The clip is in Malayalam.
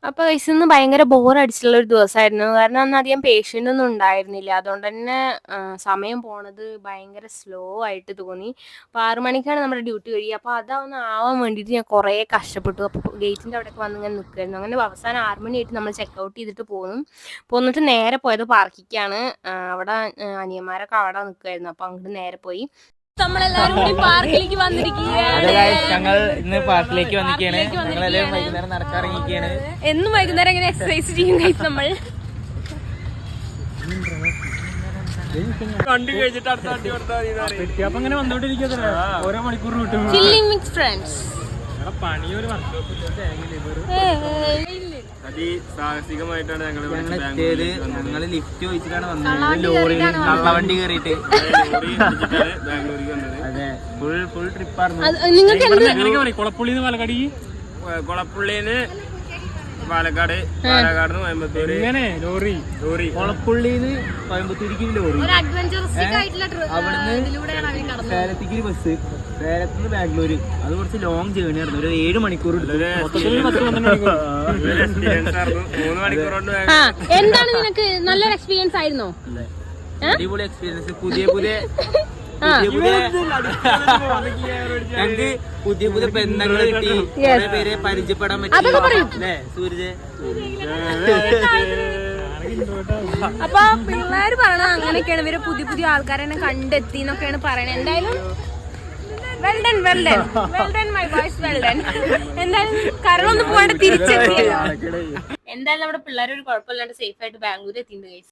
അപ്പൊ ഗൈസ് ഇന്ന് ഭയങ്കര ബോറടിച്ചിട്ടുള്ള ഒരു ദിവസമായിരുന്നു. കാരണം അന്ന് അധികം പേഷ്യന്റ് ഒന്നും ഉണ്ടായിരുന്നില്ല. അതുകൊണ്ട് തന്നെ സമയം പോണത് ഭയങ്കര സ്ലോ ആയിട്ട് തോന്നി. അപ്പോൾ 6 മണിക്കാണ് നമ്മുടെ ഡ്യൂട്ടി കഴിയുക. അപ്പോൾ അതൊന്ന് ആവാൻ വേണ്ടിയിട്ട് ഞാൻ കുറേ കഷ്ടപ്പെട്ടു. അപ്പോൾ ഗേറ്റിൻ്റെ അവിടെയൊക്കെ വന്ന് ഇങ്ങനെ നിൽക്കുമായിരുന്നു. അങ്ങനെ അവസാനം 6 മണിയായിട്ട് നമ്മൾ ചെക്കൗട്ട് ചെയ്തിട്ട് പോന്നിട്ട് നേരെ പോയത് പാർക്കിക്കാണ്. അവിടെ അനിയന്മാരൊക്കെ അവിടെ നിൽക്കുമായിരുന്നു. അപ്പോൾ അങ്ങോട്ട് നേരെ പോയി. നമ്മളെല്ലാരും കൂടി പാർക്കിലേക്ക് വന്നിരിക്കുകയാണ്. ഞങ്ങൾ ഇന്ന് പാർക്കിലേക്ക് വന്നിരിക്കുകയാണ്. ഞങ്ങളെല്ലാവരും വൈകുന്നേരം നടക്കാറിങ്ങിക്കുകയാണ്. എന്നും വൈകുന്നേരം ഇങ്ങനെ എക്സസൈസ് ചെയ്യും ഗൈസ് നമ്മൾ. അങ്ങനെ വന്നോണ്ടിരിക്കുന്നത് ഓരോ മണിക്കൂർ കിട്ടും. Chilling with friends. പണിയൊരു സാഹസികമായിട്ടാണ് ഞങ്ങള് ലിഫ്റ്റ് ചോദിച്ചിട്ടാണ് വന്നത്. ലോറി കള്ളവണ്ടി കയറിയിട്ട് അതെ ഫുൾ ട്രിപ്പായിരുന്നു. കുളപ്പുള്ളിന്ന് പാലക്കാട് കുളപ്പുള്ളിന്ന് പാലക്കാട് പാലക്കാട് കോയമ്പത്തൂര് ലോറി കുളപ്പുള്ളിന്ന് കോയമ്പത്തൂരിക്ക് ലോറി, അവിടുന്ന് സേലത്തേക്ക് ബസ്, സേലത്തുനിന്ന് ബാംഗ്ലൂര്. അത് കുറച്ച് ലോങ് ജേർണി ആയിരുന്നു. ഒരു 7 മണിക്കൂർ. 3 മണിക്കൂർ കൊണ്ട്. എന്താണ് നിനക്ക് നല്ലൊരു എക്സ്പീരിയൻസ് ആയിരുന്നോ? അടിപൊളി എക്സ്പീരിയൻസ്. പുതിയ ഞങ്ങക്ക് പുതിയ ബന്ധങ്ങൾ കിട്ടി. കുറെ പേരെ പരിചയപ്പെടാൻ പറ്റി. അല്ലേ സൂര്യ? അപ്പൊ പിള്ളേര് പറയണത് അങ്ങനെയൊക്കെയാണ്. ഇവര് പുതിയ ആൾക്കാരെ കണ്ടെത്തി എന്നൊക്കെയാണ് പറയണത്. എന്തായാലും എന്തായാലും കരളൊന്നും പോകാണ്ട് തിരിച്ചെത്തിയല്ലോ. എന്തായാലും നമ്മുടെ പിള്ളേർ ഒരു കുഴപ്പമില്ലാണ്ട് സേഫ് ആയിട്ട് ബാംഗ്ലൂർ എത്തിയിട്ടുണ്ട് ഗൈസ്.